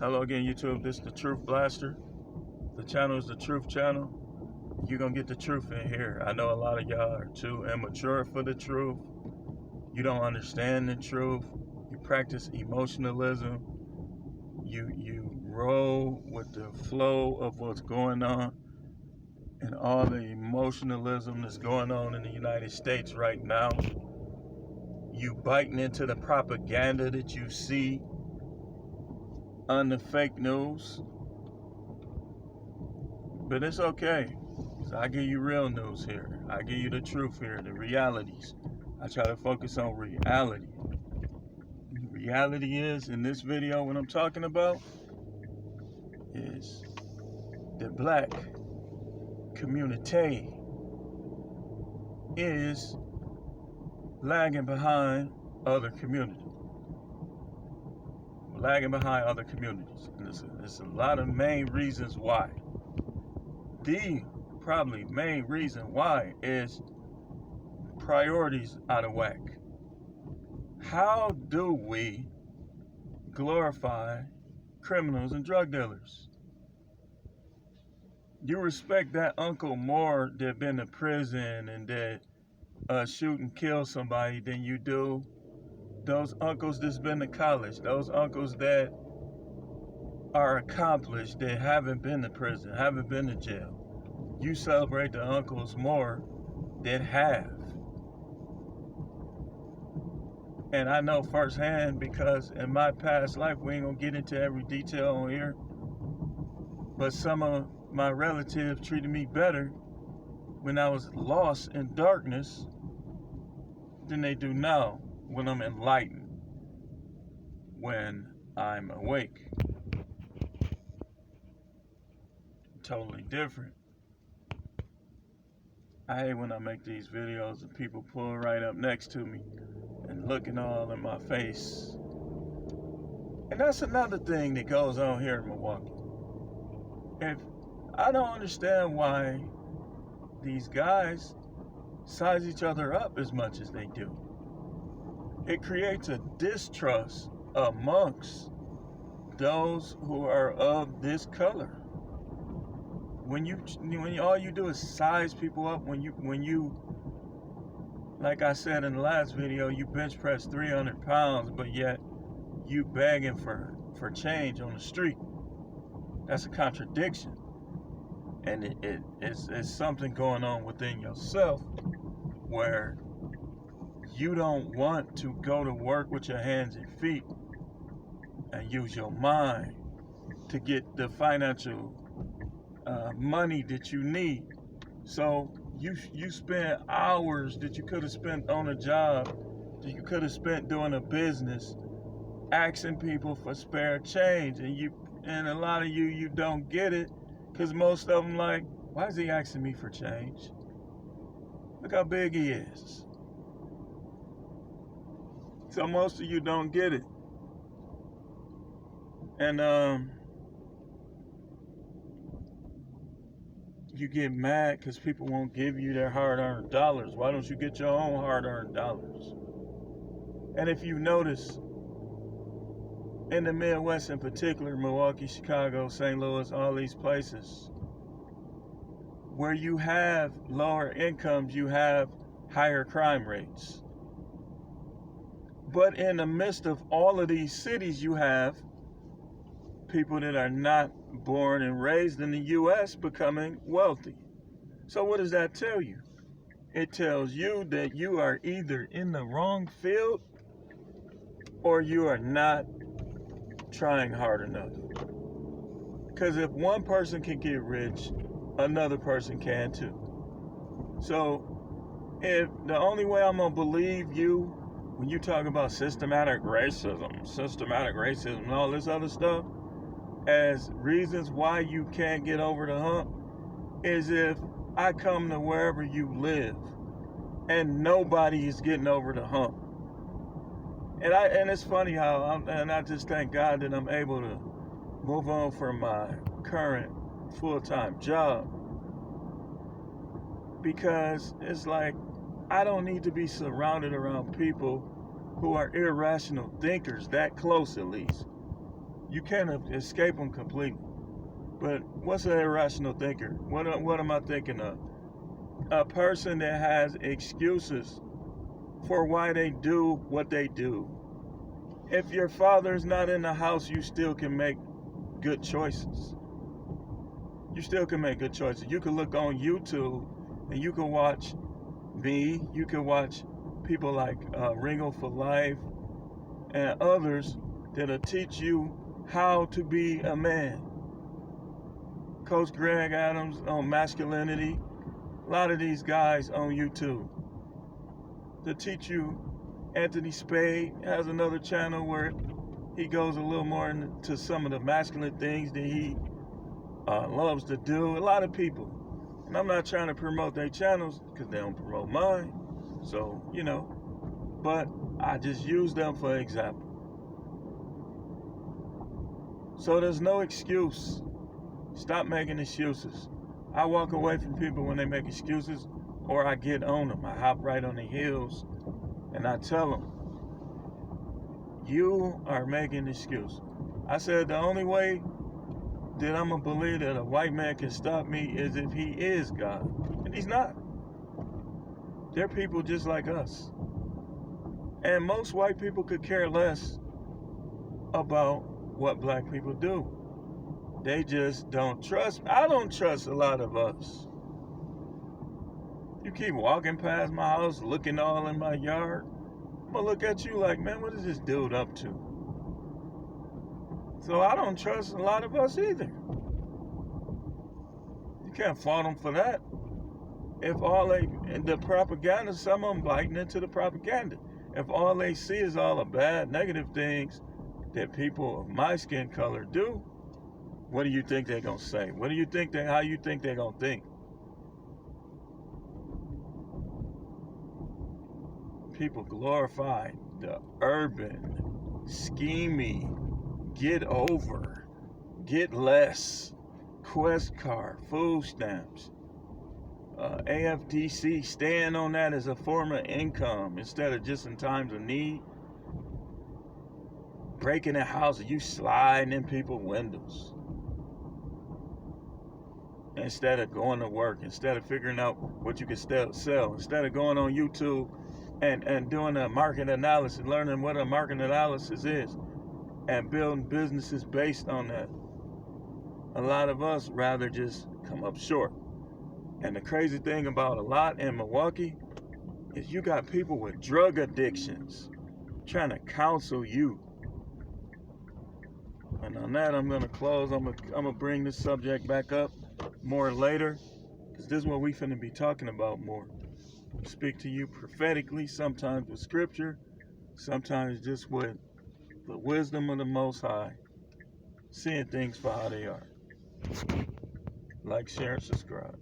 Hello again, YouTube. This is the Truth Blaster. The channel is the Truth Channel. You're going to get the truth in here. I know a lot of y'all are too immature for the truth. You don't understand the truth. You practice emotionalism. You roll with the flow of what's going on and all the emotionalism that's going on in the United States right now. You biting into the propaganda that you see on the fake news. But it's okay. I give you real news here. I give you the truth here, the realities. I try to focus on reality. The reality is, in this video, what I'm talking about is the black community is lagging behind other communities. Lagging behind other communities. And there's a lot of main reasons why. The probably main reason why is priorities out of whack. How do we glorify criminals and drug dealers? You respect that uncle more that been to prison and that shoot and kill somebody than you do those uncles that's been to college, those uncles that are accomplished, that haven't been to prison, haven't been to jail. You celebrate the uncles more that have. And I know firsthand because in my past life, we ain't gonna get into every detail on here, but some of my relatives treated me better when I was lost in darkness than they do now when I'm enlightened, when I'm awake. Totally different. I hate when I make these videos and people pull right up next to me and looking all in my face. And that's another thing that goes on here in Milwaukee. If I don't understand why these guys size each other up as much as they do. It creates a distrust amongst those who are of this color. When all you do is size people up, when you, like I said in the last video, you bench press 300 pounds, but yet you begging for change on the street. That's a contradiction. And it's something going on within yourself where you don't want to go to work with your hands and feet and use your mind to get the financial money that you need. So you spend hours that you could have spent on a job, that you could have spent doing a business, asking people for spare change, and a lot of you don't get it because most of them like, why is he asking me for change? Look how big he is. So most of you don't get it. And you get mad because people won't give you their hard-earned dollars. Why don't you get your own hard-earned dollars? And if you notice, in the Midwest in particular, Milwaukee, Chicago, St. Louis, all these places, where you have lower incomes, you have higher crime rates. But in the midst of all of these cities, you have people that are not born and raised in the U.S. becoming wealthy. So what does that tell you? It tells you that you are either in the wrong field or you are not trying hard enough. Because if one person can get rich, another person can too. So if the only way I'm going to believe you when you talk about systematic racism, and all this other stuff, as reasons why you can't get over the hump, is if I come to wherever you live and nobody is getting over the hump. And it's funny how I just thank God that I'm able to move on from my current full-time job, because it's like I don't need to be surrounded around people who are irrational thinkers, that close at least. You can't escape them completely. But what's an irrational thinker? What am I thinking of? A person that has excuses for why they do what they do. If your father's not in the house, you still can make good choices. You still can make good choices. You can look on YouTube and you can watch me. You can watch people like Ringo for Life and others that'll teach you how to be a man. Coach Greg Adams on masculinity. A lot of these guys on YouTube to teach you. Anthony Spade has another channel where he goes a little more into some of the masculine things that he loves to do. A lot of people. And I'm not trying to promote their channels because they don't promote mine. So, but I just use them for example. So there's no excuse. Stop making excuses. I walk away from people when they make excuses, or I get on them. I hop right on their heels and I tell them, you are making an excuse. I said the only way that I'm going to believe that a white man can stop me is if he is God. And he's not. They're people just like us. And most white people could care less about what black people do. They just don't trust. I don't trust a lot of us. You keep walking past my house, looking all in my yard, I'm going to look at you like, man, what is this dude up to? So I don't trust a lot of us either. You can't fault them for that. If the propaganda, some of them biting into the propaganda. If all they see is all the bad, negative things that people of my skin color do, what do you think they're going to say? How you think they're going to think? People glorify the urban, scheming, get over, get less, Quest card, food stamps, AFDC, staying on that as a form of income instead of just in times of need. Breaking a house and you sliding in people's windows. Instead of going to work, instead of figuring out what you can sell, instead of going on YouTube and doing a market analysis, learning what a market analysis is, and building businesses based on that. A lot of us rather just come up short. And the crazy thing about a lot in Milwaukee is you got people with drug addictions trying to counsel you. And on that, I'm going to close. I'm going to bring this subject back up more later, because this is what we finna be talking about more. Speak to you prophetically, sometimes with scripture, sometimes just with the wisdom of the Most High, seeing things for how they are. Like, share, and subscribe.